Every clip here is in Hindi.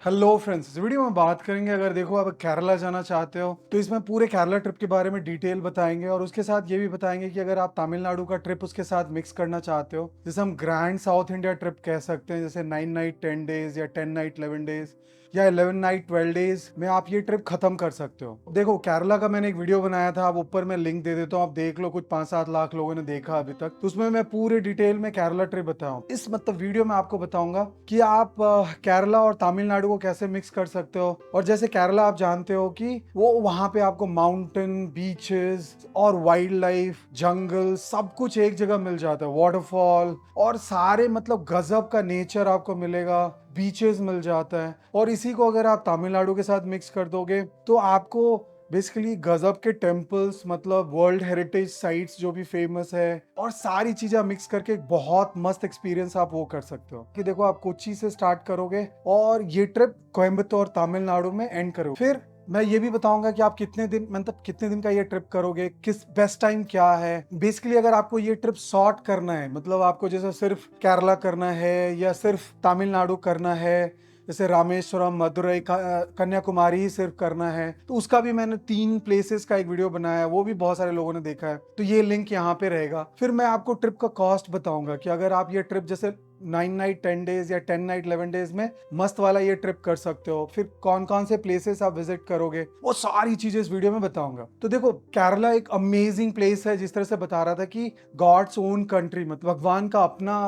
हेलो फ्रेंड्स, इस वीडियो में बात करेंगे। अगर देखो आप केरला जाना चाहते हो तो इसमें पूरे केरला ट्रिप के बारे में डिटेल बताएंगे और उसके साथ ये भी बताएंगे कि अगर आप तमिलनाडु का ट्रिप उसके साथ मिक्स करना चाहते हो, जैसे हम ग्रैंड साउथ इंडिया ट्रिप कह सकते हैं, जैसे 9 नाइट 10 डेज या 10 नाइट 11 डेज या 11 नाइट 12 डेज में आप ये ट्रिप खत्म कर सकते हो। देखो केरला का मैंने एक वीडियो बनाया था, आप ऊपर मैं लिंक दे देता हूँ, आप देख लो। कुछ 5-7 लाख लोगों ने देखा अभी तक, तो उसमें मैं पूरे डिटेल में केरला ट्रिप बताऊँ। इस वीडियो में आपको बताऊंगा कि आप केरला और तमिलनाडु को कैसे मिक्स कर सकते हो। और जैसे केरला आप जानते हो कि वो वहां पे आपको माउंटेन, बीचेस और वाइल्ड लाइफ, जंगल सब कुछ एक जगह मिल जाता है, वाटरफॉल और सारे मतलब गजब का नेचर आपको मिलेगा, बीचेस मिल जाता है। और इसी को अगर आप तमिलनाडु के साथ मिक्स कर दोगे तो आपको बेसिकली गजब के टेम्पल्स, मतलब वर्ल्ड हेरिटेज साइट्स जो भी फेमस है, और सारी चीजें मिक्स करके एक बहुत मस्त एक्सपीरियंस आप वो कर सकते हो। कि देखो आप कोच्चि से स्टार्ट करोगे और ये ट्रिप कोयम्बतूर तमिलनाडु में एंड करोगे। फिर मैं ये भी बताऊंगा कि आप कितने दिन, मतलब कितने दिन का ये ट्रिप करोगे, किस बेस्ट टाइम क्या है। बेसिकली अगर आपको ये ट्रिप शॉर्ट करना है, मतलब आपको जैसे सिर्फ केरला करना है या सिर्फ तमिलनाडु करना है, जैसे रामेश्वरम, मदुरई, कन्याकुमारी ही सिर्फ करना है, तो उसका भी मैंने 3 प्लेसेस का एक वीडियो बनाया है, वो भी बहुत सारे लोगों ने देखा है, तो ये लिंक यहाँ पे रहेगा। फिर मैं आपको ट्रिप का कॉस्ट बताऊंगा कि अगर आप ये ट्रिप जैसे 9 नाइट 10 डेज या 10 नाइट 11 डेज में मस्त वाला ये ट्रिप कर सकते हो, फिर कौन कौन से प्लेसेस आप विजिट करोगे, वो सारी चीजें इस वीडियो में बताऊंगा। तो देखो केरला एक अमेजिंग प्लेस है, जिस तरह से बता रहा था कि गॉड्स ओन कंट्री, मतलब भगवान का अपना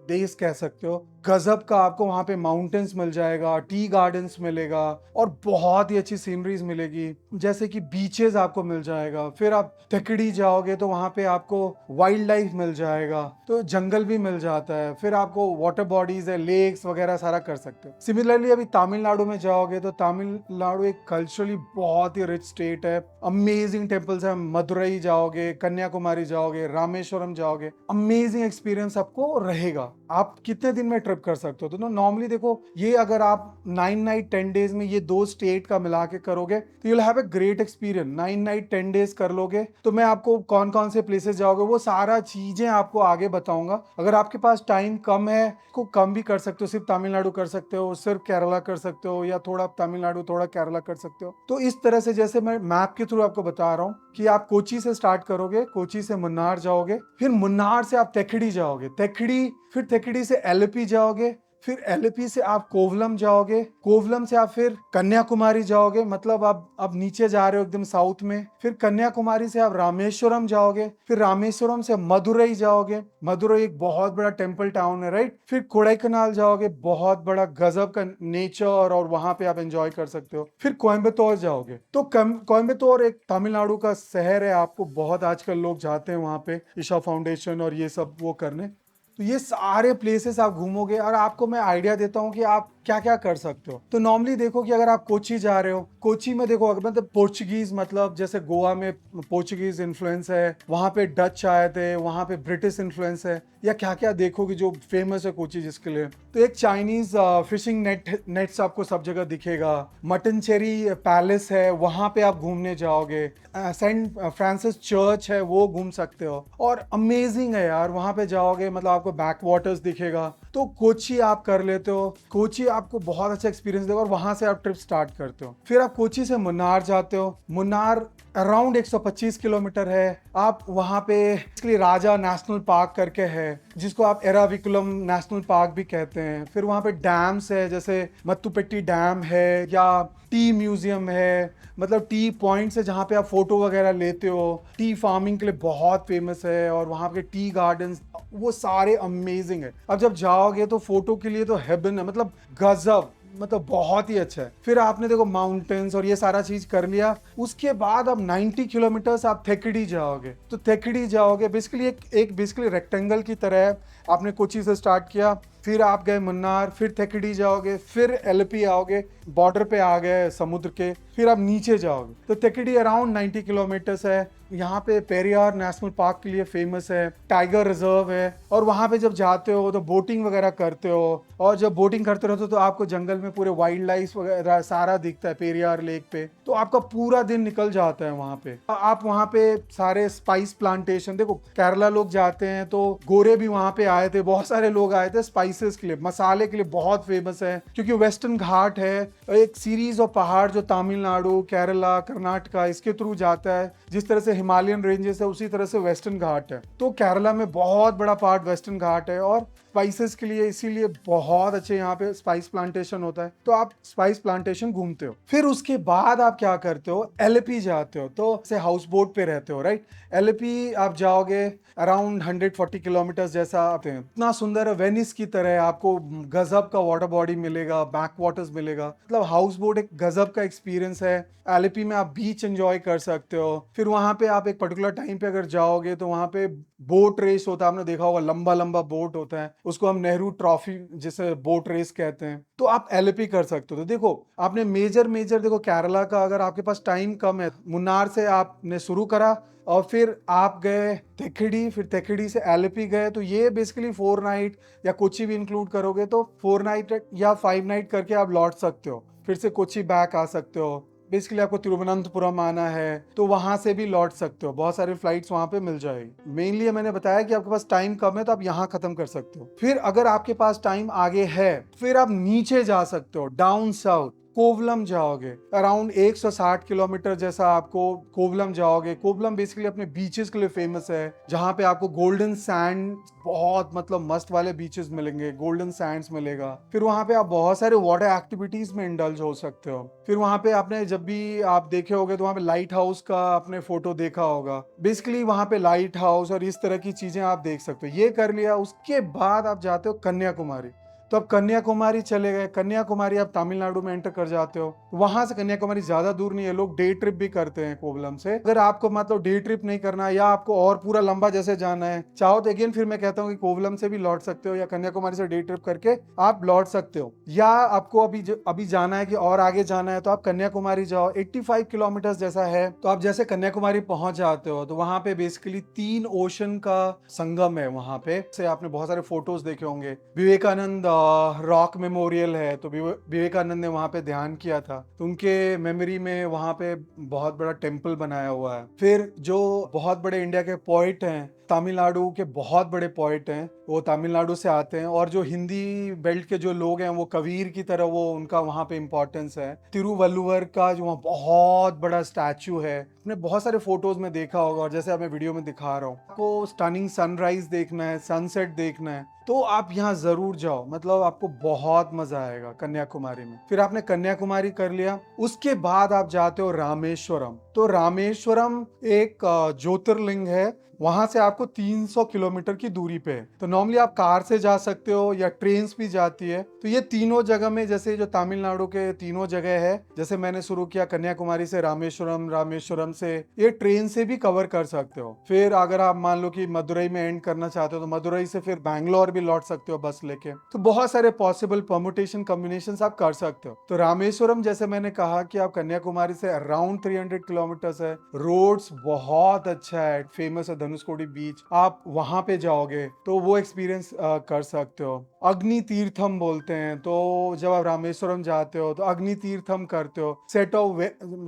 देश कह सकते हो। गजब का आपको वहां पे माउंटेन्स मिल जाएगा, टी गार्डन्स मिलेगा और बहुत ही अच्छी सीनरीज मिलेगी, जैसे कि बीचेस आपको मिल जाएगा। फिर आप तकड़ी जाओगे तो वहां पे आपको वाइल्ड लाइफ मिल जाएगा, तो जंगल भी मिल जाता है। फिर आपको वाटर बॉडीज है, लेक्स वगैरह सारा कर सकते हो। सिमिलरली अभी तमिलनाडु में जाओगे तो तमिलनाडु एक कल्चरली बहुत ही रिच स्टेट है, अमेजिंग टेम्पल्स है। मदुरई जाओगे, कन्याकुमारी जाओगे, रामेश्वरम जाओगे, अमेजिंग एक्सपीरियंस आपको रहेगा। आप कितने दिन में ट्रिप कर सकते हो? तो नॉर्मली देखो, ये अगर आप 9 नाइट 10 डेज में ये 2 स्टेट का मिला के करोगे तो you'll have a great experience. 9 night 10 days कर लोगे तो मैं आपको कौन कौन से प्लेसेस जाओगे वो सारा चीजें आपको आगे बताऊंगा। अगर आपके पास टाइम कम है, को कम भी कर सकते हो, सिर्फ तमिलनाडु कर सकते हो, सिर्फ केरला कर सकते हो, या थोड़ा तमिलनाडु थोड़ा केरला कर सकते हो। तो इस तरह से जैसे मैं मैप के थ्रू आपको बता रहा हूँ कि आप कोची से स्टार्ट करोगे, कोची से मुन्नार जाओगे, फिर मुन्नार से आप तेखड़ी जाओगे, तेखड़ी फिर तेखड़ी से एलेपी जाओगे, फिर एलेपी से आप कोवलम जाओगे, कोवलम से आप फिर कन्याकुमारी जाओगे, मतलब आप नीचे जा रहे हो एकदम साउथ में। फिर कन्याकुमारी से आप रामेश्वरम जाओगे, फिर रामेश्वरम से मदुरई जाओगे, मदुरई एक बहुत बड़ा टेम्पल टाउन है, राइट। फिर कोडाईकनाल जाओगे, बहुत बड़ा गजब का नेचर और वहां पे आप एंजॉय कर सकते हो। फिर कोयम्बतौर जाओगे, तो कोयम्बतौर एक तमिलनाडु का शहर है, आपको बहुत आजकल लोग जाते हैं वहां पे ईशा फाउंडेशन और ये सब वो करने। तो ये सारे प्लेसेस आप घूमोगे और आपको मैं आइडिया देता हूँ कि आप क्या क्या कर सकते हो। तो नॉर्मली देखो कि अगर आप कोची जा रहे हो, कोची में देखो अगर मतलब पोर्चुगीज, मतलब जैसे गोवा में पोर्चुगीज इन्फ्लुएंस है, वहां पे डच आए थे, वहां पे ब्रिटिश इन्फ्लुएंस है, या क्या क्या देखोगे जो फेमस है कोची जिसके लिए। तो एक चाइनीज फिशिंग नेट्स आपको सब जगह दिखेगा, मटन चेरी पैलेस है, वहां पे आप घूमने जाओगे, सेंट फ्रांसिस चर्च है वो घूम सकते हो, और अमेजिंग है यार। वहां पे जाओगे मतलब आपको बैक वाटर्स दिखेगा। तो कोची आप कर लेते हो, कोची आपको बहुत अच्छा एक्सपीरियंस देगा और वहां से आप ट्रिप स्टार्ट करते हो। फिर आप कोची से मुन्नार जाते हो, मुन्नार अराउंड 125 किलोमीटर है। आप वहां पे इसलिए राजा नेशनल पार्क करके है, जिसको आप एराविकुलम नेशनल पार्क भी कहते हैं। फिर वहां पे डैम्स है, जैसे मत्तुपेट्टी डैम है, या टी म्यूजियम है, मतलब टी पॉइंट्स है जहाँ पे आप फोटो वगैरह लेते हो। टी फार्मिंग के लिए बहुत फेमस है, और वहाँ के टी गार्डन्स वो सारे अमेजिंग है। अब जब जाओगे तो फोटो के लिए तो हेवन है, मतलब गजब, मतलब बहुत ही अच्छा है। फिर आपने देखो माउंटेन्स और ये सारा चीज कर लिया, उसके बाद अब 90 किलोमीटर्स आप थेकड़ी जाओगे। तो थेकड़ी जाओगे बेसिकली एक बेसिकली रेक्टेंगल की तरह है। आपने कोची से स्टार्ट किया, फिर आप गए मुन्नार, फिर थेकड़ी जाओगे, फिर एलपी आओगे, बॉर्डर पे आ गए समुद्र के, फिर आप नीचे जाओगे। तो थेकड़ी अराउंड 90 किलोमीटर्स है। यहाँ पे पेरियार नेशनल पार्क के लिए फेमस है, टाइगर रिजर्व है, और वहाँ पे जब जाते हो तो बोटिंग वगैरह करते हो, और जब बोटिंग करते रहते हो तो आपको जंगल में पूरे वाइल्ड लाइफ वगैरह सारा दिखता है पेरियार लेक पे। तो आपका पूरा दिन निकल जाता है वहाँ पे। आप वहाँ पे सारे स्पाइस प्लांटेशन देखो, केरला लोग जाते हैं तो गोरे भी वहाँ पे आए थे, बहुत सारे लोग आए थे स्पाइस स्पाइसेस के लिए, मसाले के लिए बहुत फेमस है, क्योंकि वेस्टर्न घाट है, एक सीरीज ऑफ पहाड़ जो तमिलनाडु, केरला, कर्नाटका इसके थ्रू जाता है। जिस तरह से हिमालयन रेंजेस है उसी तरह से वेस्टर्न घाट है। तो केरला में बहुत बड़ा पार्ट वेस्टर्न घाट है और स्पाइसेस के लिए इसीलिए बहुत अच्छे यहाँ पे स्पाइस प्लांटेशन होता है। तो आप स्पाइस प्लांटेशन घूमते हो, फिर उसके बाद आप क्या करते हो, एलपी जाते हो। तो से हाउस बोट पे रहते हो, राइट। एलपी आप जाओगे अराउंड 140 किलोमीटर जैसा आते हैं। इतना सुंदर है, वेनिस की तरह है। आपको गजब का वाटर बॉडी मिलेगा, बैक वाटर्स मिलेगा, मतलब हाउस बोट एक गजब का एक्सपीरियंस है। एलपी में आप बीच एंजॉय कर सकते हो। फिर वहां पे आप एक पर्टिकुलर टाइम पे अगर जाओगे तो वहां पे बोट रेस होता है, आपने देखा होगा, लंबा लंबा बोट होता है, उसको हम नेहरू ट्रॉफी जिसे बोट रेस कहते हैं। तो आप एलपी कर सकते हो। तो देखो आपने मेजर मेजर देखो केरला का, अगर आपके पास टाइम कम है, मुन्नार से आपने शुरू करा और फिर आप गए तेखड़ी, फिर तेखड़ी से एलपी गए, तो ये बेसिकली 4 नाइट या कोची भी इंक्लूड करोगे तो 4 नाइट या 5 नाइट करके आप लौट सकते हो। फिर से कोची बैक आ सकते हो। बेसिकली आपको तिरुवनंतपुरम आना है तो वहां से भी लौट सकते हो, बहुत सारे फ्लाइट्स वहां पे मिल जाएगी। मेनली मैंने बताया कि आपके पास टाइम कम है तो आप यहाँ खत्म कर सकते हो। फिर अगर आपके पास टाइम आगे है फिर आप नीचे जा सकते हो, डाउन साउथ कोवलम जाओगे। अराउंड 160 किलोमीटर जैसा आपको कोवलम जाओगे। कोवलम बेसिकली अपने बीचेस के लिए फेमस है, जहां पे आपको गोल्डन सैंड, बहुत मतलब मस्त वाले बीचेस मिलेंगे, गोल्डन सैंड्स मिलेगा। फिर वहां पे आप बहुत सारे वाटर एक्टिविटीज में इंडल्ज हो सकते हो। फिर वहां पे आपने जब भी आप देखे होगे तो वहां पे लाइट हाउस का आपने फोटो देखा होगा। बेसिकली वहां पे लाइट हाउस और इस तरह की चीजें आप देख सकते हो। ये कर लिया, उसके बाद आप जाते हो कन्याकुमारी। तो अब कन्याकुमारी चले गए, कन्याकुमारी आप तमिलनाडु में एंटर कर जाते हो। वहां से कन्याकुमारी ज्यादा दूर नहीं है, लोग डे ट्रिप भी करते हैं कोवलम से। अगर आपको मतलब डे ट्रिप नहीं करना या आपको और पूरा लंबा जैसे जाना है चाहो तो अगेन फिर मैं कहता हूँ कि कोवलम से भी लौट सकते हो या कन्याकुमारी से डे ट्रिप करके आप लौट सकते हो। या आपको अभी जाना है कि और आगे जाना है तो आप कन्याकुमारी जाओ, 85 किलोमीटर जैसा है। तो आप जैसे कन्याकुमारी पहुंच जाते हो तो वहां पे बेसिकली 3 ओशन का संगम है। वहां पे से आपने बहुत सारे फोटोज देखे होंगे। विवेकानंद रॉक मेमोरियल है, तो विवेकानंद ने वहां पे ध्यान किया था, तो उनके मेमोरी में वहां पे बहुत बड़ा टेम्पल बनाया हुआ है। फिर जो बहुत बड़े इंडिया के पोइट हैं, तमिलनाडु के बहुत बड़े पोइट हैं, वो तमिलनाडु से आते हैं। और जो हिंदी बेल्ट के जो लोग हैं वो कबीर की तरह, वो उनका वहां पे इंपॉर्टेंस है। तिरुवल्लुवर का जो वहाँ बहुत बड़ा स्टैचू है, आपने बहुत सारे फोटोज में देखा होगा, और जैसे अब मैं वीडियो में दिखा रहा हूँ। आपको स्टनिंग सनराइज देखना है, सनसेट देखना है तो आप यहाँ जरूर जाओ, मतलब आपको बहुत मजा आएगा कन्याकुमारी में। फिर आपने कन्याकुमारी कर लिया, उसके बाद आप जाते हो रामेश्वरम। तो रामेश्वरम एक ज्योतिर्लिंग है, वहां से आपको 300 किलोमीटर की दूरी पे है। तो नॉर्मली आप कार से जा सकते हो या ट्रेन भी जाती है। तो ये तीनों जगह में, जैसे जो तमिलनाडु के तीनों जगह है, जैसे मैंने शुरू किया कन्याकुमारी से रामेश्वरम, रामेश्वरम से ये ट्रेन से भी कवर कर सकते हो। फिर अगर आप मान लो कि मदुरई में एंड करना चाहते हो तो मदुरई से फिर बैंगलोर भी लौट सकते हो बस लेके। तो बहुत सारे पॉसिबल परमुटेशन कॉम्बिनेशन आप कर सकते हो। तो रामेश्वरम जैसे मैंने कहा कि आप कन्याकुमारी से अराउंड 300 किलोमीटर है, रोड्स बहुत अच्छा है, फेमस है धनुषकोडी बीच। आप वहां पे जाओगे तो वो एक्सपीरियंस कर सकते हो। अग्नि तीर्थम बोलते हैं, तो जब आप रामेश्वरम जाते हो तो अग्नि तीर्थम करते हो। सेट ऑफ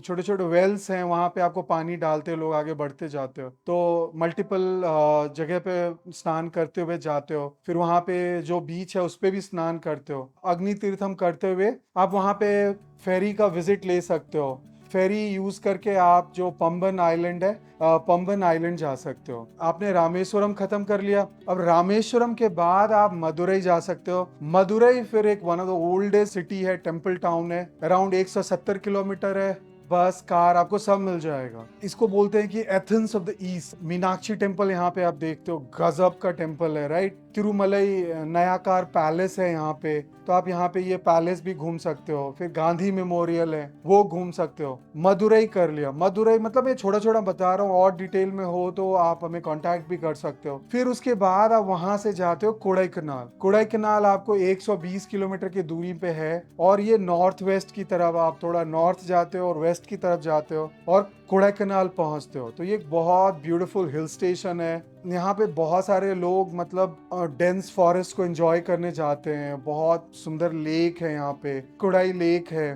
छोटे छोटे वेल्स हैं, वहां पे आपको पानी डालते हो, लोग आगे बढ़ते जाते हो। तो मल्टीपल जगह पे स्नान करते हुए जाते हो। फिर वहां पे जो बीच है उस पे भी स्नान करते हो। अग्नि तीर्थम करते हुए आप वहां पे फेरी का विजिट ले सकते हो। फेरी यूज करके आप जो पंबन आइलैंड है, पंबन आइलैंड जा सकते हो। आपने रामेश्वरम खत्म कर लिया, अब रामेश्वरम के बाद आप मदुरई जा सकते हो। मदुरई फिर एक one of the oldest city है, टेम्पल टाउन है, अराउंड 170 किलोमीटर है। बस कार आपको सब मिल जाएगा। इसको बोलते हैं कि Athens of the east. Meenakshi temple यहाँ पे आप देखते हो, गजब का टेम्पल है, राइट। तिरुमलई नयाकार पैलेस है यहाँ पे, तो आप यहाँ पे ये पैलेस भी घूम सकते हो। फिर गांधी मेमोरियल है, वो घूम सकते हो। मदुरई कर लिया, मदुरई मतलब ये छोटा छोटा बता रहा हूँ, और डिटेल में हो तो आप हमें कांटेक्ट भी कर सकते हो। फिर उसके बाद आप वहां से जाते हो कोडाईकनाल। कोडाईकनाल आपको 120 किलोमीटर की दूरी पे है, और ये नॉर्थ वेस्ट की तरफ, आप थोड़ा नॉर्थ जाते हो और वेस्ट की तरफ जाते हो और कोडाईकनाल पहुंचते हो। तो ये एक बहुत ब्यूटीफुल हिल स्टेशन है। यहाँ पे बहुत सारे लोग मतलब डेंस फॉरेस्ट को एंजॉय करने जाते हैं। बहुत सुंदर लेक है यहाँ पे, कोडाई लेक है,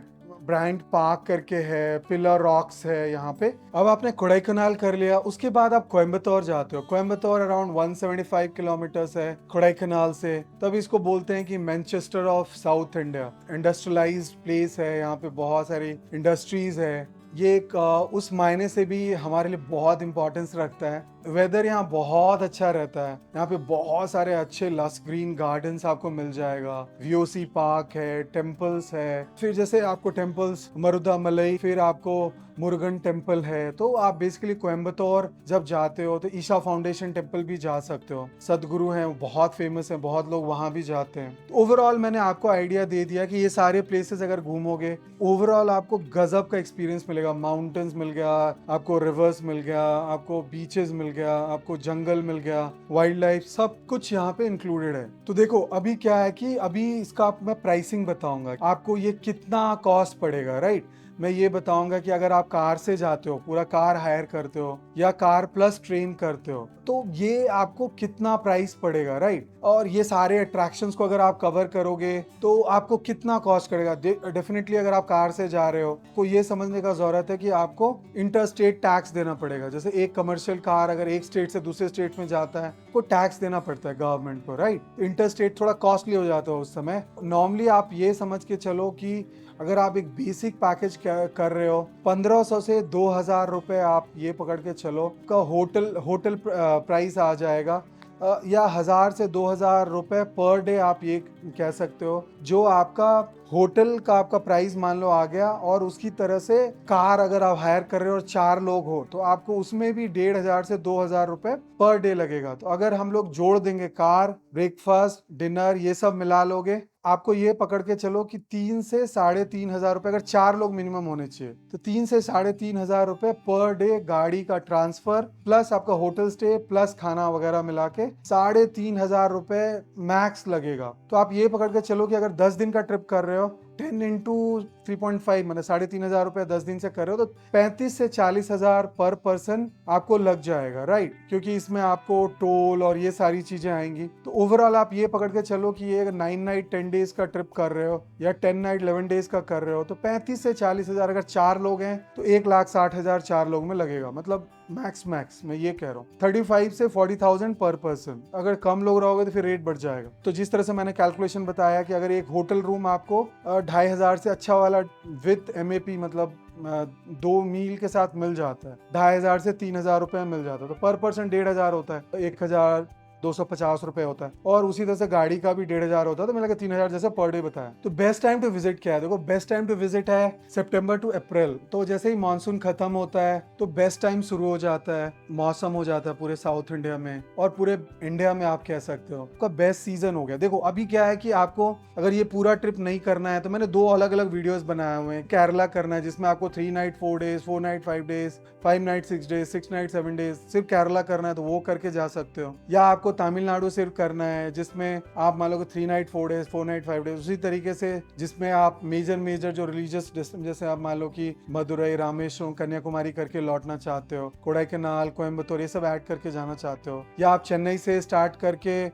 ब्रांड पार्क करके है, पिलर रॉक्स है यहाँ पे। अब आपने कोडाईकनाल कर लिया, उसके बाद आप कोयम्बतौर जाते हो। कोयम्बतौर अराउंड 175 किलोमीटर्स है कोडाईकनाल से। तब इसको बोलते हैं कि Manchester of south India. Industrialised place है, यहाँ पे बहुत सारी इंडस्ट्रीज है। ये एक उस मायने से भी हमारे लिए बहुत इंपॉर्टेंस रखता है। वेदर यहाँ बहुत अच्छा रहता है, यहाँ पे बहुत सारे अच्छे लस ग्रीन गार्डन्स आपको मिल जाएगा। वीओसी पार्क है, टेम्पल्स है, फिर जैसे आपको टेम्पल्स मरुदामलई, फिर आपको मुरुगन टेम्पल है। तो आप बेसिकली कोयम्बतौर जब जाते हो तो ईशा फाउंडेशन टेम्पल भी जा सकते हो। सदगुरु हैं, वो बहुत फेमस हैं, बहुत लोग वहाँ भी जाते हैं। तो ओवरऑल मैंने आपको आइडिया दे दिया कि ये सारे प्लेसेस अगर घूमोगे, ओवरऑल आपको गजब का एक्सपीरियंस मिलेगा। माउंटेन्स मिल गया आपको, रिवर्स मिल गया आपको, बीचेस मिल गया आपको, जंगल मिल गया, वाइल्ड लाइफ, सब कुछ यहाँ पे इंक्लूडेड है। तो देखो अभी क्या है कि अभी इसका मैं प्राइसिंग बताऊंगा आपको, ये कितना कॉस्ट पड़ेगा, राइट। मैं ये बताऊंगा कि अगर आप कार से जाते हो, पूरा कार हायर करते हो, या कार प्लस ट्रेन करते हो, तो ये आपको कितना प्राइस पड़ेगा, राइट। और ये सारे अट्रैक्शंस को अगर आप कवर करोगे तो आपको कितना कॉस्ट करेगा। डेफिनेटली अगर आप कार से जा रहे हो तो ये समझने का जरूरत है कि आपको इंटर स्टेट टैक्स देना पड़ेगा। जैसे एक कमर्शियल कार अगर एक स्टेट से दूसरे स्टेट में जाता है तो टैक्स देना पड़ता है गवर्नमेंट को, राइट। इंटर स्टेट थोड़ा कॉस्टली हो जाता है उस समय। नॉर्मली आप ये समझ के चलो कि अगर आप एक बेसिक पैकेज कर रहे हो 1500 से 2000 रुपए, आप ये पकड़ के चलो का होटल प्राइस आ जाएगा, या 1000 से 2000 रुपए पर डे आप ये कह सकते हो। जो आपका होटल का आपका प्राइस मान लो आ गया, और उसकी तरह से कार अगर आप हायर कर रहे हो और 4 लोग हो तो आपको उसमें भी 1500 से 2000 रुपए पर डे लगेगा। तो अगर हम लोग जोड़ देंगे कार, ब्रेकफास्ट, डिनर, ये सब मिला लोगे, आपको ये पकड़ के चलो कि 3 से 3500 रुपए, अगर 4 लोग मिनिमम होने चाहिए तो 3 से 3500 रुपए पर डे गाड़ी का ट्रांसफर प्लस आपका होटल स्टे प्लस खाना वगैरह मिला के 3500 रुपए मैक्स लगेगा। तो आप ये पकड़ के चलो कि अगर 10 दिन का ट्रिप कर रहे हो, 10 इंटू 3.5 मतलब 3500 रुपए 10 दिन से कर रहे हो, तो 35 से 40,000 पर पर्सन आपको लग जाएगा, राइट। क्योंकि इसमें आपको टोल और ये सारी चीजें आएंगी। तो ओवरऑल आप ये पकड़ के चलो कि ये 9 नाइट 10 डेज का ट्रिप कर रहे हो या 10 नाइट 11 डेज का कर रहे हो, तो 35 से 40,000, अगर 4 लोग हैं तो 1,60,000 4 लोग में लगेगा। मतलब मैक्स मैं ये कह रहा हूँ 35 से 40,000 पर पर्सन। अगर कम लोग रहोगे तो फिर रेट बढ़ जाएगा। तो जिस तरह से मैंने कैलकुलेशन बताया कि अगर एक होटल रूम आपको 2,500 से अच्छा वाला विथ MAP मतलब 2 मील के साथ मिल जाता है, 2,500 से 3,000 रुपए में मिल जाता है, तो पर पर्सन 1,500 होता है, 1,250 रुपए होता है। और उसी तरह से गाड़ी का भी 1,500 होता है, तो मैंने लगा 3,000 जैसा पर डे बताया। तो बेस्ट टाइम टू विजिट क्या है, देखो बेस्ट टाइम टू विजिट है सितंबर टू अप्रैल। तो जैसे ही मानसून खत्म होता है तो बेस्ट टाइम शुरू हो जाता है, मौसम हो जाता है पूरे साउथ इंडिया में और पूरे इंडिया में, आप कह सकते हो आपका बेस्ट सीजन हो गया। देखो अभी क्या है कि आपको अगर ये पूरा ट्रिप नहीं करना है तो मैंने 2 अलग अलग वीडियोस बनाए हुए हैं। केरला करना है जिसमें आपको 3 night 4 days, 4 night 5 days, 5 night 6 days, 6 night 7 days, सिर्फ केरला करना है तो वो करके जा सकते हो। या आपको तमिलनाडु सिर्फ करना है जिसमें आप मान लो कि 3 नाइट 4 डेज, 4 नाइट 5 डेज, उसी तरीके से जिसमें आप मेजर जो रिलीजियस जैसे आप मान लो कि मदुरई, रामेश्वरम, कन्याकुमारी करके लौटना चाहते हो, कोडाईकनाल, कोयम्बतूर, ये सब ऐड करके जाना चाहते हो, या आप चेन्नई से स्टार्ट करके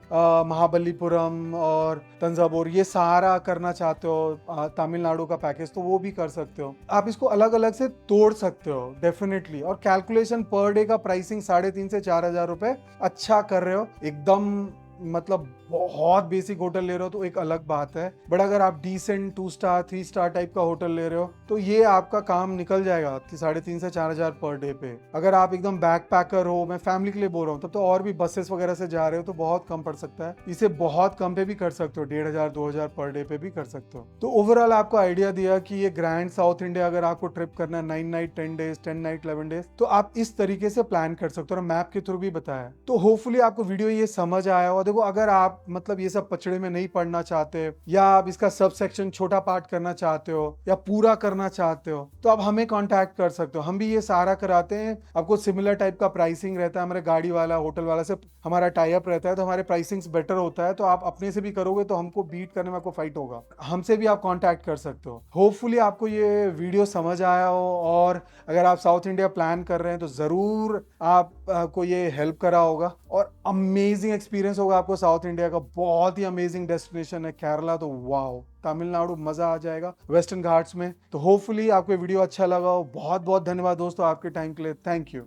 महाबलीपुरम और तंजावुर ये सारा करना चाहते हो तमिलनाडु का पैकेज, तो वो भी कर सकते हो। आप इसको अलग अलग से तोड़ सकते हो डेफिनेटली। और कैलकुलेशन पर डे का प्राइसिंग 3,500 से 4,000 रुपए अच्छा कर रहे हो एकदम। मतलब बहुत बेसिक होटल ले रहे हो तो एक अलग बात है, बट अगर आप डिसेंट 2 स्टार 3 स्टार टाइप का होटल ले रहे हो तो ये आपका काम निकल जाएगा 3,500 से 4,000 पर डे पे। अगर आप एकदम बैक पैकर हो, मैं फैमिली के लिए बोल रहा हूँ, तब तो और भी बसेस वगैरह से जा रहे हो तो बहुत कम पड़ सकता है। इसे बहुत कम पे भी कर सकते हो, 1,500 2,000 पर डे पे भी कर सकते हो। तो ओवरऑल आपको आइडिया दिया कि ये ग्रैंड साउथ इंडिया अगर आपको ट्रिप करना है 9 नाइट 10 डेज, 10 नाइट 11 डेज, तो आप इस तरीके से प्लान कर सकते हो और मैप के थ्रू भी बताया। तो होपफुली आपको वीडियो ये समझ आया। और देखो अगर आप मतलब ये सब पचड़े में नहीं पढ़ना चाहते, या आप इसका सब सेक्शन छोटा पार्ट करना चाहते हो या पूरा करना चाहते हो, तो आप हमें कांटेक्ट कर सकते हो। हम भी ये सारा कराते हैं। आपको सिमिलर टाइप का प्राइसिंग रहता है, हमारे गाड़ी वाला होटल वाला से हमारा टाई अप रहता है, तो हमारे प्राइसिंग्स बेटर होता है। तो आप अपने से भी करोगे तो हमको बीट करने में आपको फाइट होगा, हमसे भी आप कांटेक्ट कर सकते हो। होपफुली आपको ये वीडियो समझ आया हो, और अगर आप साउथ इंडिया प्लान कर रहे हैं तो जरूर आप को ये हेल्प करा होगा और अमेजिंग एक्सपीरियंस होगा आपको। साउथ इंडिया का बहुत ही अमेजिंग डेस्टिनेशन है केरला, तो वाओ, तमिलनाडु मजा आ जाएगा वेस्टर्न घाट्स में। तो होपफुली आपको वीडियो अच्छा लगा हो। बहुत बहुत धन्यवाद दोस्तों आपके टाइम के लिए, थैंक यू।